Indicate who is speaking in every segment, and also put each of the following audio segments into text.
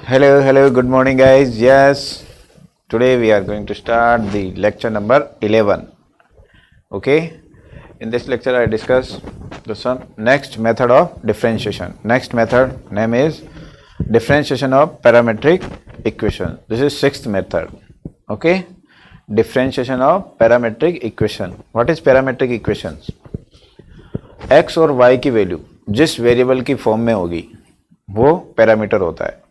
Speaker 1: Hello, good morning, guys. Yes, today we are going to start the lecture number 11. Okay, in this lecture, I discuss the next method of differentiation. Next method name is differentiation of parametric equation. This is sixth method. Okay, differentiation of parametric equation. What is parametric equations? x और y की value जिस variable की form में होगी वो parameter होता है।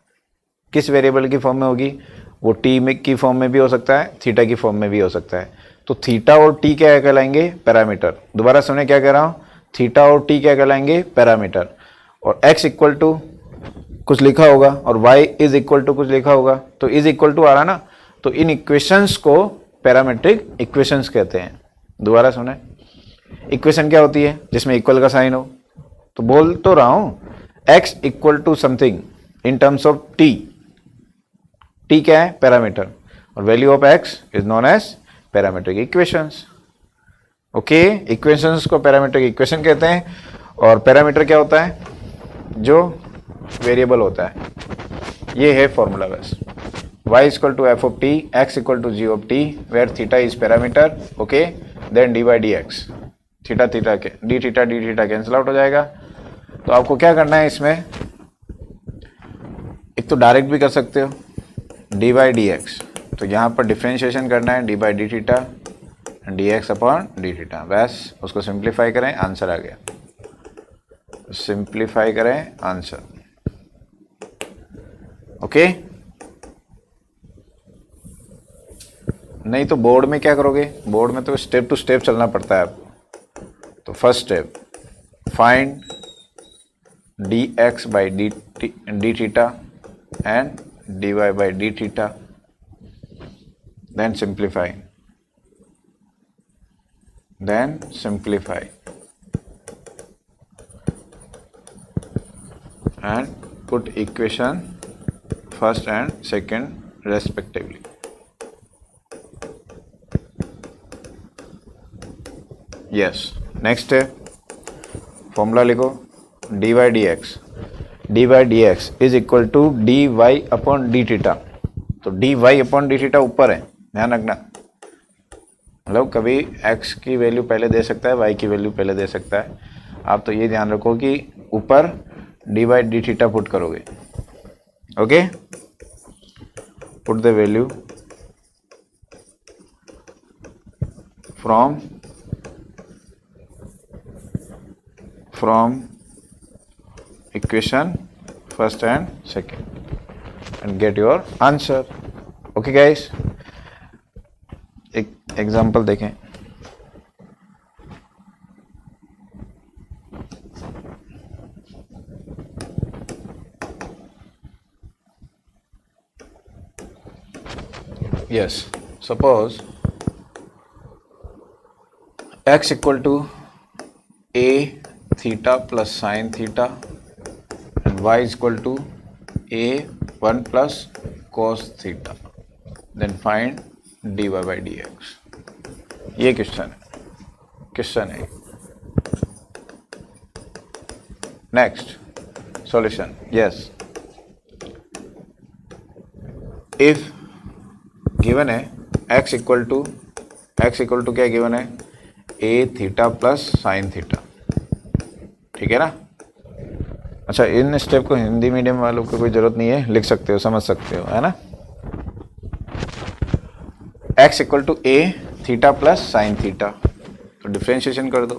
Speaker 1: किस वेरिएबल की फॉर्म में होगी? वो टी की फॉर्म में भी हो सकता है, थीटा की फॉर्म में भी हो सकता है। तो थीटा और टी क्या कहलाएंगे? पैरामीटर। दोबारा सुने क्या कह रहा हूँ, थीटा और टी क्या कहलाएंगे? पैरामीटर। और x इक्वल टू कुछ लिखा होगा और y इज इक्वल टू कुछ लिखा होगा, तो इज इक्वल टू आ रहा ना, तो इन इक्वेशंस को पैरामेट्रिक इक्वेशंस कहते हैं। दोबारा सुने, इक्वेशन क्या होती है? जिसमें इक्वल का साइन हो। तो बोल तो रहा हूं x equal to something in terms of t। t क्या है? पैरामीटर। और value of x is known as parametric equations. Okay, equations को पैरामेट्रिक इक्वेशन कहते हैं। और पैरामीटर क्या होता है? जो वेरिएबल होता है। ये है फॉर्मूला बस। y equal to F of T, x equal to G of T, where theta is parameter. Okay, then D by D X, theta theta के डी थीटा कैंसिल आउट हो जाएगा। तो आपको क्या करना है इसमें, एक तो डायरेक्ट भी कर सकते हो डी बाई डी एक्स, तो यहाँ पर डिफ्रेंशिएशन करना है D by D theta d x upon d theta. बस उसको सिंप्लीफाई करें, आंसर आ गया। सिंप्लीफाई करें, आंसर। ओके, नहीं तो बोर्ड में क्या करोगे? बोर्ड में तो स्टेप टू स्टेप चलना पड़ता है आपको। तो first step, find D X by D theta and D Y by D theta, then simplify and put equation first and second respectively. Yes, next formula लिखो, d y d x is equal to d y upon d theta. तो d y upon d theta ऊपर है, ध्यान रखना। मतलब कभी x की value पहले दे सकता है, y की वैल्यू पहले दे सकता है। आप तो ये ध्यान रखो कि ऊपर d by D theta put करोगे। Okay, put the value from equation first and second and get your answer. Okay guys, एक एग्जाम्पल देखें। yes, suppose x equal to a theta plus sin theta and y is equal to a 1 plus cos theta, then find dy by dx। ये question है। Next solution, yes, if given है x equal to क्या given है? a theta plus sine theta. ठीक है ना? अच्छा, in step को हिंदी मीडियम वालों को कोई जरूरत नहीं है, लिख सकते हो, समझ सकते हो, है ना? x equal to A theta plus sine theta, तो डिफ्रेंशिएशन कर दो।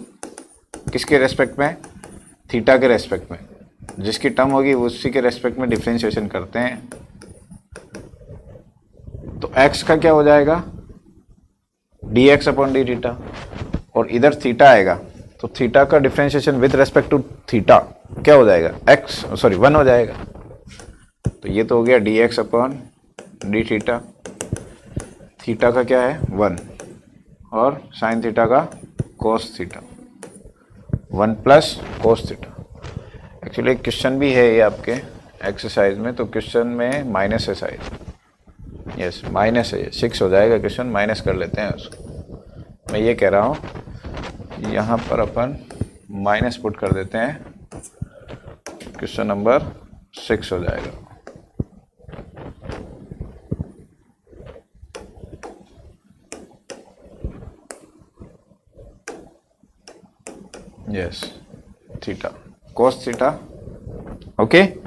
Speaker 1: किसके रेस्पेक्ट में? थीटा के रेस्पेक्ट में। जिसकी टर्म होगी उसी के रेस्पेक्ट में डिफ्रेंशिएशन करते हैं। तो x का क्या हो जाएगा? D x upon d theta, और इधर थीटा आएगा, तो थीटा का differentiation with respect to theta क्या हो जाएगा? 1 हो जाएगा। तो ये तो हो गया D x upon d theta. Theta का क्या है? 1, और साइन थीटा का cos theta, 1 plus cos theta. Actually एक क्वेश्चन भी है ये आपके एक्सरसाइज में, तो क्वेश्चन में माइनस है शायद। यस, माइनस है, 6 हो जाएगा क्वेश्चन, माइनस कर लेते हैं उसको। मैं ये कह रहा हूँ यहाँ पर अपन माइनस पुट कर देते हैं, क्वेश्चन नंबर 6 हो जाएगा। yes, theta, cos theta. Okay,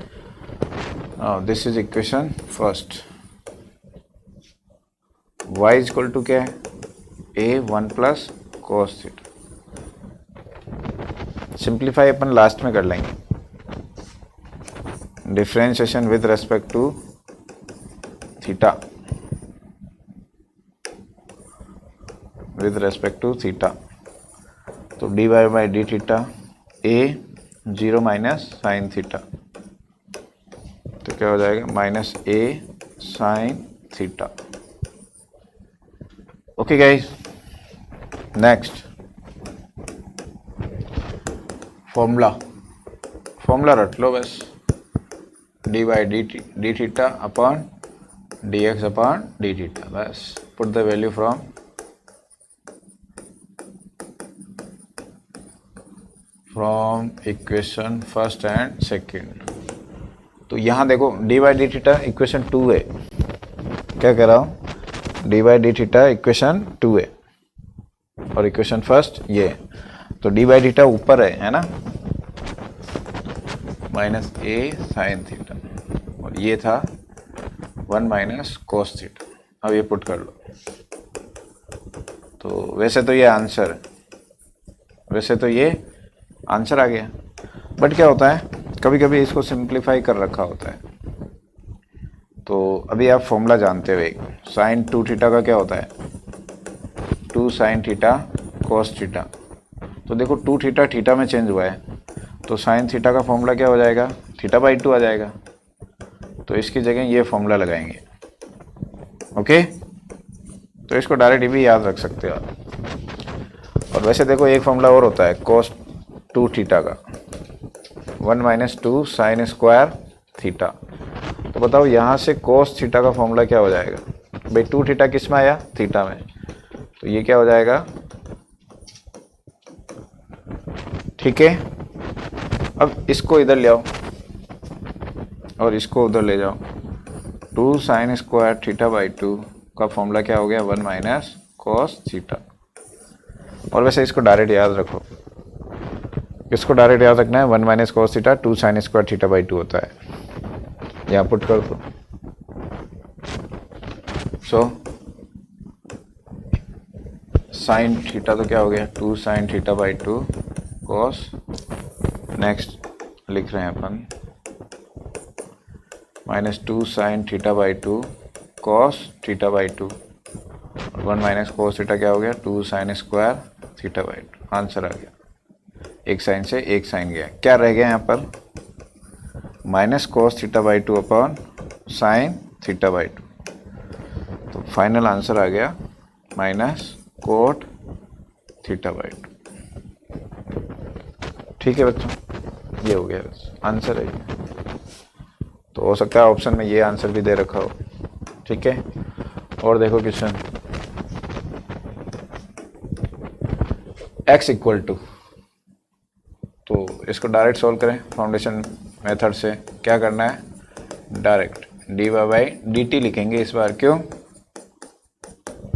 Speaker 1: now this is equation first. y is equal to क्या है, a 1 plus cos theta. Simplify अपन लास्ट में कर लेंगे. Differentiation with respect to theta, with respect to theta. तो d Y by D theta a 0 minus sine theta, तो क्या हो जाएगा minus a sine theta. Okay guys, next formula रट लो बस. D by D theta upon d x upon d theta. बस put the value from equation first and second. तो यहाँ देखो d by D theta equation 2 है. क्या कह रहा हूँ, D by D theta equation 2 है और इक्वेशन फर्स्ट ये है. तो डी बाई थीटा ऊपर है ना, माइनस ए साइन थीटा, और ये था 1 माइनस कोस थीटा. अब ये पुट कर लो. तो वैसे तो ये आंसर है, वैसे तो ये आंसर आ गया. बट क्या होता है, कभी कभी इसको सिंप्लीफाई कर रखा होता है. तो अभी आप फॉर्मूला जानते हुए साइन 2 थीटा का क्या होता है, 2 साइन थीटा कोस थीटा. तो देखो 2 थीटा थीटा में चेंज हुआ है, तो साइन थीटा का फॉर्मूला क्या हो जाएगा, थीटा बाई 2 आ जाएगा. तो इसकी जगह ये फॉर्मूला लगाएंगे. ओके, तो इसको डायरेक्ट भी याद रख सकते हो आप. और वैसे देखो एक फॉर्मूला और होता है कोस 2 थीटा का, 1 माइनस 2 साइन स्क्वायर थीटा. तो बताओ यहाँ से कोस थीटा का फॉर्मूला क्या हो जाएगा भाई, 2 थीटा किस में आया, थीटा में. तो ये क्या हो जाएगा, ठीक है. अब इसको इधर ले आओ और इसको उधर ले जाओ. 2 साइन स्क्वायर थीटा बाई 2 का फॉर्मूला क्या हो गया, 1 माइनस कॉस थीटा. और वैसे इसको डायरेक्ट याद रखो, इसको डायरेक्ट याद रखना है. 1 minus cos theta 2 sine square theta by 2 होता है. यहाँ पुट कर दो. सो साइन थीटा तो क्या हो गया, 2 sine theta by 2 cos. Next लिख रहे हैं अपन minus 2 sine theta by 2 cos theta by 2. 1 minus cos theta क्या हो गया, 2 sine square theta by 2. Answer आ गया. एक साइन से एक साइन गया. क्या रह गया यहाँ पर, minus cos theta by 2 upon sine theta by 2. तो फाइनल आंसर आ गया माइनस कोट थीटा बाई 2. ठीक है बच्चों, ये हो गया आंसर है ये. तो हो सकता है ऑप्शन में ये आंसर भी दे रखा हो. ठीक है, और देखो क्वेश्चन x इक्वल टू, तो इसको डायरेक्ट सॉल्व करें फाउंडेशन मेथड से. क्या करना है, direct d Y by d t लिखेंगे इस बार. क्यों,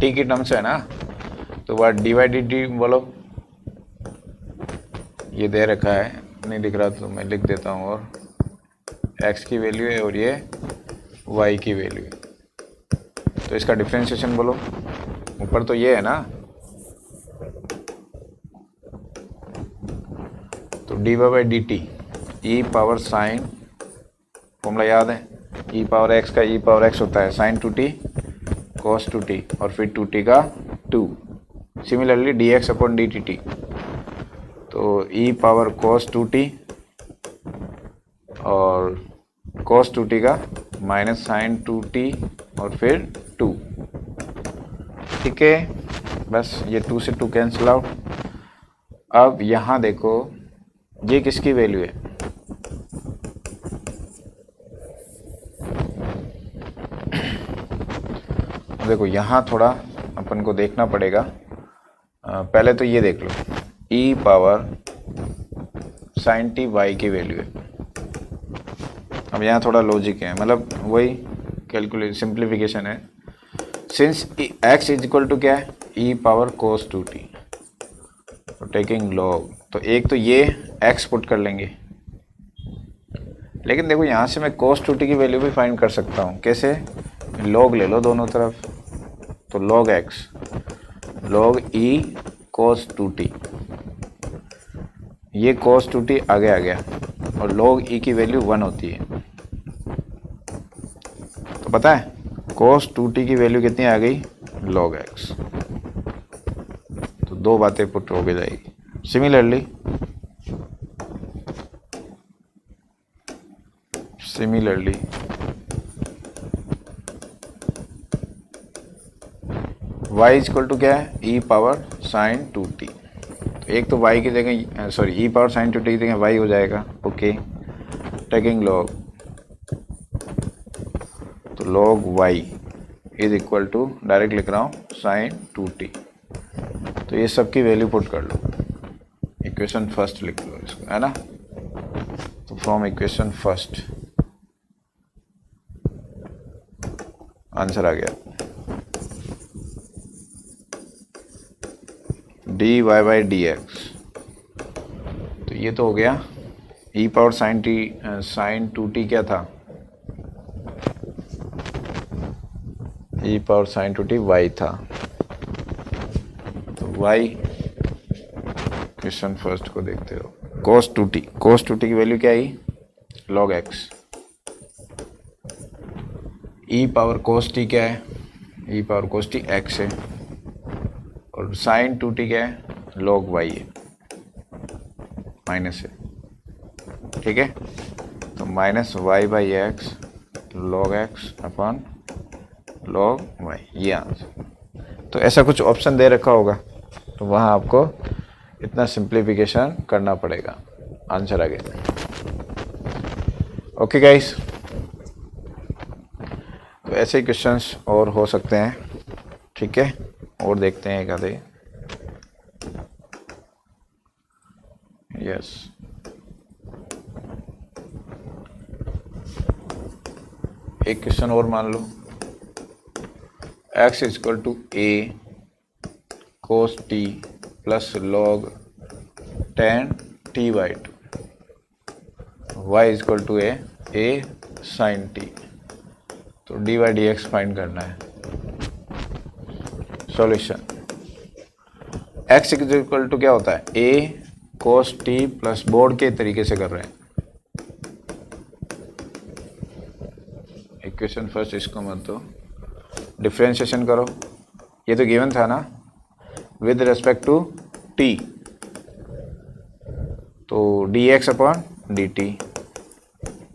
Speaker 1: टी की टर्म से है ना, तो बार डी वाई डी टी बोलो. ये दे रखा है, नहीं दिख रहा तो मैं लिख देता हूँ. और x की वैल्यू है और ये y की वैल्यू है. तो इसका डिफरेंशिएशन बोलो. ऊपर तो ये है ना, तो d Y by d t e power sine, formula याद है, ई पावर एक्स का ई पावर एक्स होता है साइन 2t कॉस 2t और फिर 2t का 2. Similarly D x upon d T T, तो ई पावर कॉस 2t और कॉस 2t का माइनस साइन 2t और फिर 2. ठीक है, बस ये 2 से 2 कैंसिल आउट. अब यहाँ देखो ये किसकी वैल्यू है, देखो यहाँ थोड़ा अपन को देखना पड़ेगा. पहले तो ये देख लो, e power sine t y की वैल्यू है. अब यहाँ थोड़ा लॉजिक है, मतलब वही कैलकुलेट सिंप्लीफिकेशन है. Since x is equal to क्या है, e power cos 2t, taking log, तो एक तो ये x पुट कर लेंगे, लेकिन देखो यहाँ से मैं cos 2t की वैल्यू भी फाइंड कर सकता हूँ। कैसे? log ले लो दोनों तरफ, तो log x log e cos 2t, ये cos 2t आगे आ गया और log e की वैल्यू 1 होती है। तो पता है cos 2t की वैल्यू कितनी आ गई? log x। तो दो बातें पुट हो गई जाएगी। Similarly y is equal to क्या है? e power sine 2t। तो एक तो y की जगह e पावर साइन 2t की जगह y हो जाएगा। ओके, टेकिंग log, तो log y is equal to, direct लिख रहा हूँ, साइन 2t। तो ये सब की वैल्यू पुट कर लो, इक्वेशन फर्स्ट लिख लो इसको, है ना। तो फ्रॉम इक्वेशन फर्स्ट आंसर आ गया dy बाई डी एक्स। तो ये तो हो गया e पावर साइन 2t क्या था? e power sine 2t y था। तो y क्वेश्चन फर्स्ट को देखते हो, cos 2t की वैल्यू क्या आई? log x। e power cos t क्या है? e power cos t x है, और साइन 2t क्या है? log y है, माइनस है, ठीक है। तो minus y by x log x upon log y, ये आंसर। तो ऐसा कुछ ऑप्शन दे रखा होगा, तो वहाँ आपको इतना सिंप्लीफिकेशन करना पड़ेगा, आंसर आ गया। ओके गाइस, तो ऐसे ही क्वेश्चंस और हो सकते हैं, ठीक है। और देखते हैं एक आधे। यस, एक क्वेश्चन और मान लो, x is equal to a cos t plus log tan t by 2, y is equal to a sin t। तो dy dx फाइंड करना है। Solution, x is equal to क्या होता है? a cos t plus board के तरीके से कर रहे हैं। इक्वेशन फर्स्ट इसको मत दो, डिफ्रेंशिएशन करो। ये तो गिवन था ना, विद रिस्पेक्ट टू t, तो dx upon dt,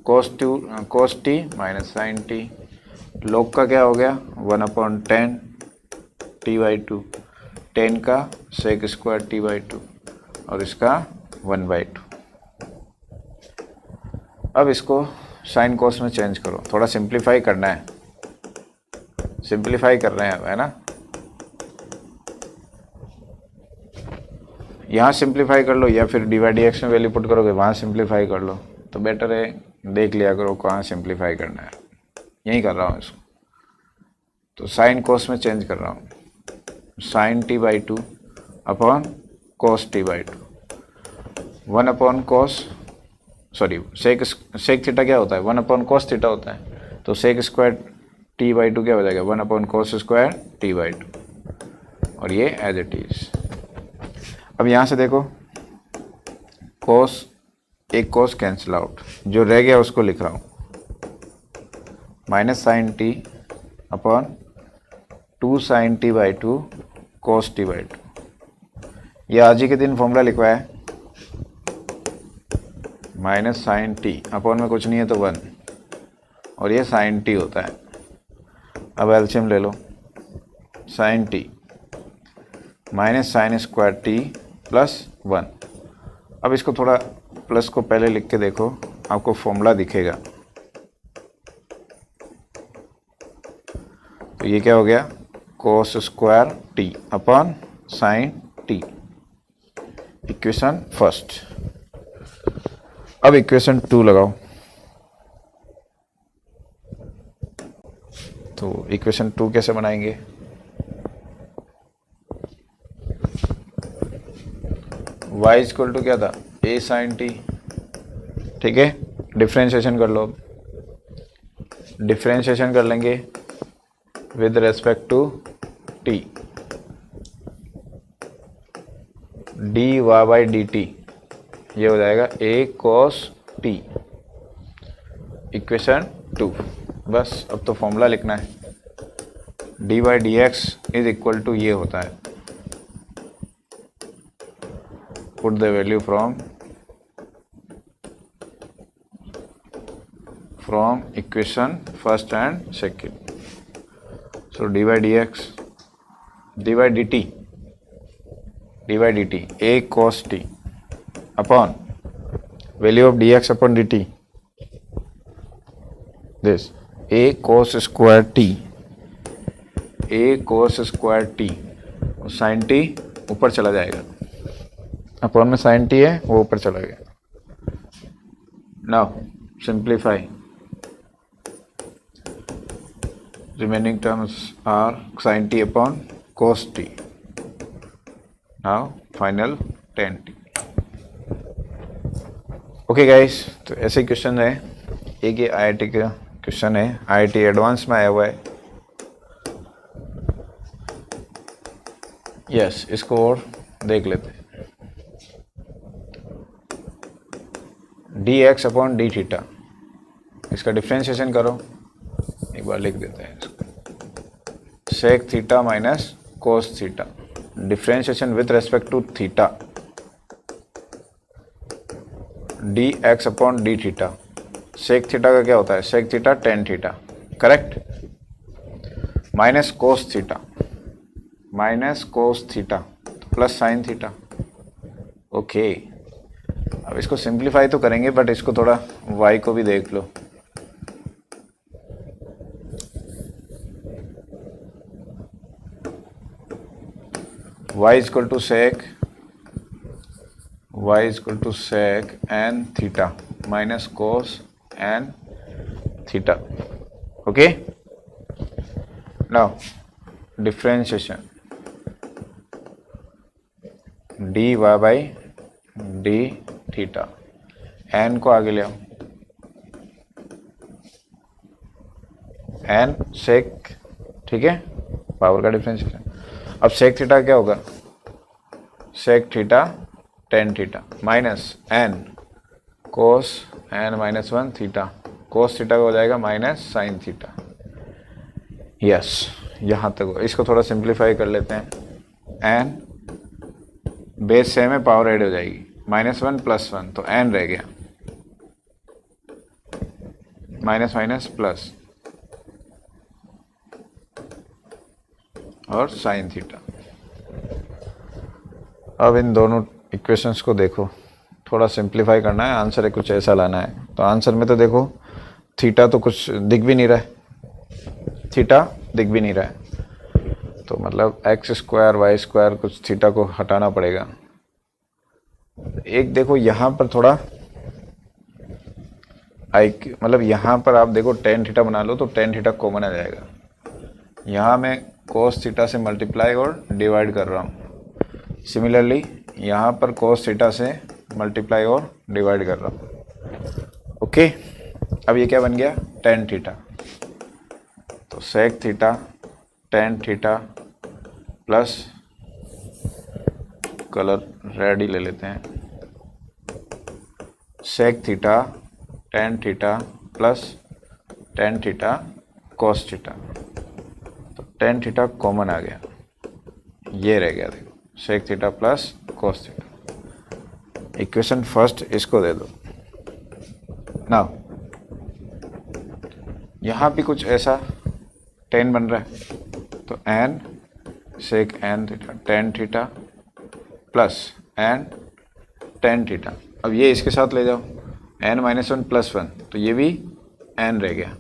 Speaker 1: cos t minus sine t, log का क्या हो गया? 1 अपॉन 10 t बाई 2, 10 का सेक स्क्वायर t बाई 2, और इसका 1 बाई 2। अब इसको साइन कोस में चेंज करो, थोड़ा सिंप्लीफाई करना है, सिंप्लीफाई कर रहे हैं, है ना। यहाँ सिंप्लीफाई कर लो, या फिर डिवाइड dx में वैल्यू पुट करोगे, वहाँ सिंप्लीफाई कर लो, तो बेटर है। देख लिया करो कहाँ सिंप्लीफाई करना है, यहीं कर रहा हूँ इसको। तो साइन कोस में चेंज कर रहा हूँ, sine t by 2 upon cos t by 2, 1 upon cos, sorry sec theta क्या होता है? 1 अपॉन कोस थीटा होता है। तो सेक स्क्वायर t बाई 2 क्या हो जाएगा? 1 upon cos square t by 2, और ये एज इट इज। अब यहाँ से देखो, कोस, एक कोस कैंसिल आउट, जो रह गया उसको लिख रहा हूँ, minus sine t upon 2 sine t by 2 cos t by 2। ये आज ही के दिन फॉर्मूला लिखवाया है, माइनस साइन t अपॉन में कुछ नहीं है तो 1, और ये साइन t होता है। अब एलसीएम ले लो, sine t minus sine square t plus 1। अब इसको थोड़ा प्लस को पहले लिख के देखो, आपको फॉर्मूला दिखेगा। तो ये क्या हो गया? Cos square t upon sine t, equation first. अब इक्वेशन 2 लगाओ, तो इक्वेशन 2 कैसे बनाएंगे? y इक्वल टू क्या था, a sin t, ठीक है। डिफ्रेंशिएशन कर लो, डिफ्रेंशिएशन कर लेंगे with respect to t, dy by dt, ये हो जाएगा a cos t, इक्वेशन 2। बस अब तो फॉर्मूला लिखना है, dy by D x is equal to ये होता है, put the value from equation first and second. So d by D x, d by d t, d by d t a cos t upon value of d x upon d t, this a cos square t, a cos square t, sine t ऊपर चला जाएगा, upon में sign T है वो ऊपर चला गया। Now simplify, remaining terms are sine t upon cos t, now final tan t. Okay guys, तो ऐसे क्वेश्चन है, एक ये IIT का क्वेश्चन है, IIT एडवांस में आया हुआ है। यस, इसको और देख लेते हैं। D x upon d theta, इसका डिफ्रेंशिएशन करो, एक बार लिख देते हैं इसको, sec theta minus cos theta, differentiation with respect to theta, d x upon d theta. Sec theta का क्या होता है, sec theta tan theta, correct, minus cos theta, minus cos theta plus sine theta. Okay, अब इसको simplify तो करेंगे, but इसको थोड़ा y को भी देख लो। y equal to sec, y equal to sec n theta minus cos n theta. Okay, now differentiation d Y by D theta, n को आगे ले आओ, एन सेक, ठीक है, पावर का डिफ्रेंशिएशन। अब सेक थीटा क्या होगा, sec theta tan theta minus n cos n minus one theta, cos theta का हो जाएगा माइनस साइन थीटा। यस, यहाँ तक हो। इसको थोड़ा सिंप्लीफाई कर लेते हैं, एन बेस सेम है, पावर ऐड हो जाएगी, माइनस वन प्लस वन, तो एन रह गया, माइनस माइनस प्लस और साइन थीटा। अब इन दोनों इक्वेशंस को देखो, थोड़ा सिंप्लीफाई करना है, आंसर है कुछ ऐसा लाना है। तो आंसर में तो देखो थीटा तो कुछ दिख भी नहीं रहा है, थीटा दिख भी नहीं रहा है, तो मतलब एक्स स्क्वायर वाई स्क्वायर कुछ थीटा को हटाना पड़ेगा। एक देखो यहाँ पर थोड़ा मतलब यहाँ पर आप देखो टेन थीटा बना लो तो टेन थीटा कॉमन आ जाएगा। यहाँ मैं कोस थीटा से मल्टीप्लाई और डिवाइड कर रहा हूँ, सिमिलरली यहाँ पर कोस थीटा से मल्टीप्लाई और डिवाइड कर रहा हूँ। ओके, अब ये क्या बन गया, टेन थीटा, तो sec theta tan theta plus, colour red ही ले लेते हैं, sec theta tan theta plus tan theta cos theta, तो टेन थीटा कॉमन आ गया, ये रह गया, देखो sec theta plus cos theta. Equation first इसको दे दो। नाउ यहाँ भी कुछ ऐसा टेन बन रहा है, तो n sec n theta tan theta plus n tan theta. अब ये इसके साथ ले जाओ, n minus one plus one, तो ये भी एन रह गया।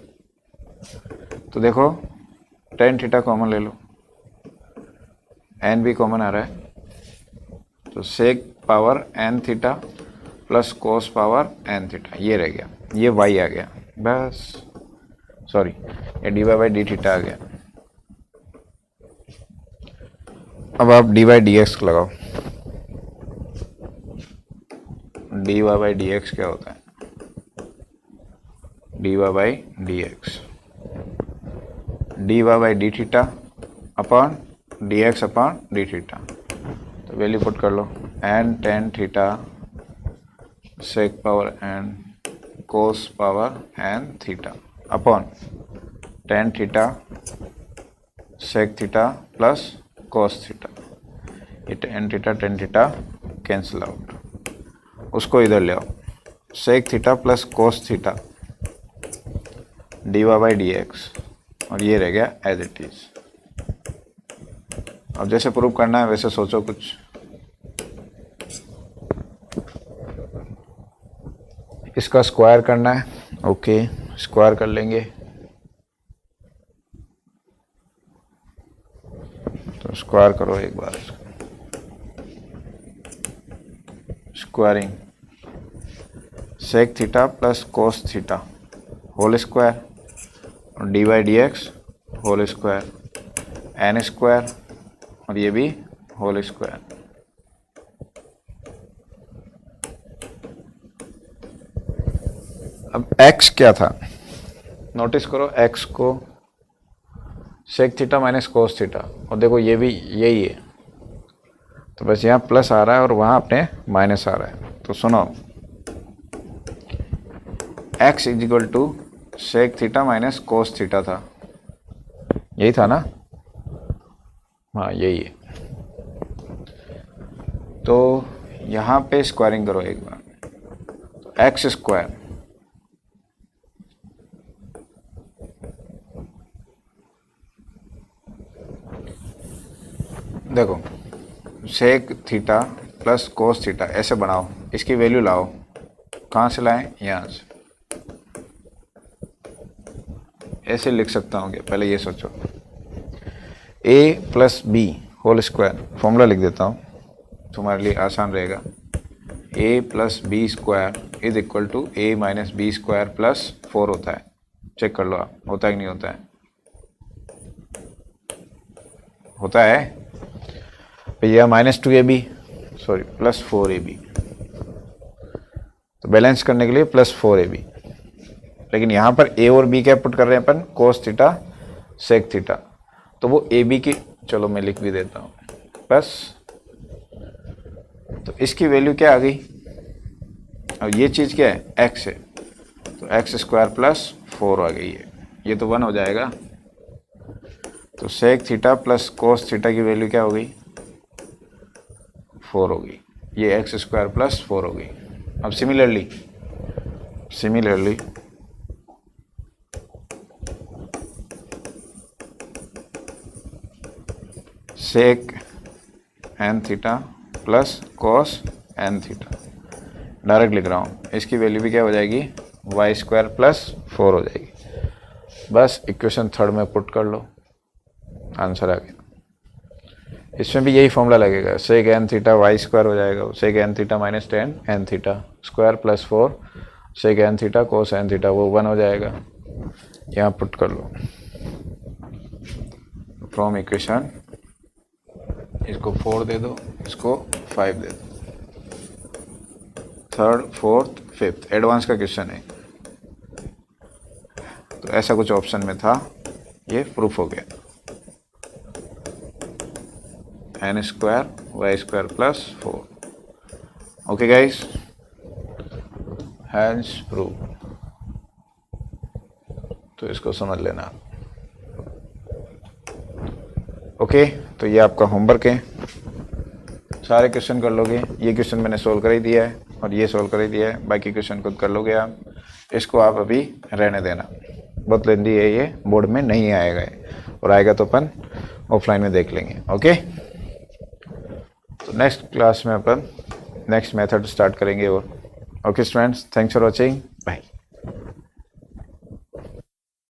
Speaker 1: तो देखो टेन थीटा कॉमन ले लो, एन भी कॉमन आ रहा है, तो sec power n theta plus cos power n theta, ये रह गया, ये वाई आ गया, बस सॉरी ये d Y by D theta आ गया। अब आप डी वाई डी एक्स लगाओ, d Y by D x क्या होता है, d Y by D x, d Y by D theta upon d x upon d theta. तो वैल्यू पुट कर लो, n tan theta sec power n cos power n theta upon tan theta sec theta plus cos theta. ये tan theta cancel out, उसको इधर ले आओ, sec theta plus cos theta d Y by D x, और ये रह गया as it is. अब जैसे प्रूव करना है वैसे सोचो कुछ। इसका स्क्वायर करना है, ओके स्क्वायर कर लेंगे। तो स्क्वायर करो एक बार, squaring sec theta plus cos theta whole square और d y d x whole square n square और ये भी होल स्क्वायर। अब x क्या था, नोटिस करो x को sec theta minus cos theta, और देखो ये भी यही है, तो बस यहाँ प्लस आ रहा है और वहाँ अपने माइनस आ रहा है। तो सुनो, x is equal to sec theta minus cos theta था, यही था ना, हाँ यही है। तो यहाँ पे स्क्वायरिंग करो एक बार, तो एक्स स्क्वायर देखो sec theta plus cos theta ऐसे बनाओ, इसकी वैल्यू लाओ, कहाँ से लाएं, यहाँ से। ऐसे लिख सकता हूँ क्या, पहले ये सोचो, a plus b whole square, formula लिख देता हूँ तुम्हारे लिए आसान रहेगा। a plus b square is equal to a minus b square plus 4 होता है। चेक कर लो आप, होता है कि नहीं होता है, होता है भैया, minus 2ab sorry plus 4ab, तो बैलेंस करने के लिए प्लस 4ab। लेकिन यहाँ पर a और b क्या पुट कर रहे हैं अपन, कोस थीटा सेक थीटा, तो वो ab की, चलो मैं लिख भी देता हूँ बस। तो इसकी वैल्यू क्या आ गई, और ये चीज़ क्या है, x है, तो एक्स स्क्वायर प्लस 4 आ गई है, ये तो 1 हो जाएगा। तो sec theta plus cos theta की वैल्यू क्या हो गई, 4 हो गई, ये एक्स स्क्वायर प्लस 4 हो गई। अब similarly sec n theta plus cos n theta direct लिख रहा हूँ, इसकी वैल्यू भी क्या हो जाएगी, वाई स्क्वायर प्लस 4 हो जाएगी। बस इक्वेशन थर्ड में पुट कर लो, आंसर आ गया। इसमें भी यही फॉर्मूला लगेगा, sec n theta y square हो जाएगा, sec n theta minus 10 n theta square plus 4 sec n theta cos n theta, वो 1 हो जाएगा। यहाँ पुट कर लो फ्रॉम इक्वेशन, इसको 4 दे दो, इसको 5 दे दो, थर्ड फोर्थ फिफ्थ एडवांस का क्वेश्चन है। तो ऐसा कुछ ऑप्शन में था, ये प्रूफ हो गया, n square y square plus 4। Okay guys, hence proof, तो इसको समझ लेना। ओके, तो ये आपका होमवर्क है, सारे क्वेश्चन कर लोगे। ये क्वेश्चन मैंने सोल्व कर ही दिया है और ये सोल्व कर ही दिया है, बाकी क्वेश्चन खुद कर लोगे आप। इसको आप अभी रहने देना, बहुत लेंदी है ये, बोर्ड में नहीं आएगा और आएगा तो अपन ऑफलाइन में देख लेंगे। ओके, तो नेक्स्ट क्लास में अपन नेक्स्ट मेथड स्टार्ट करेंगे और okay students, thanks for watching, bye.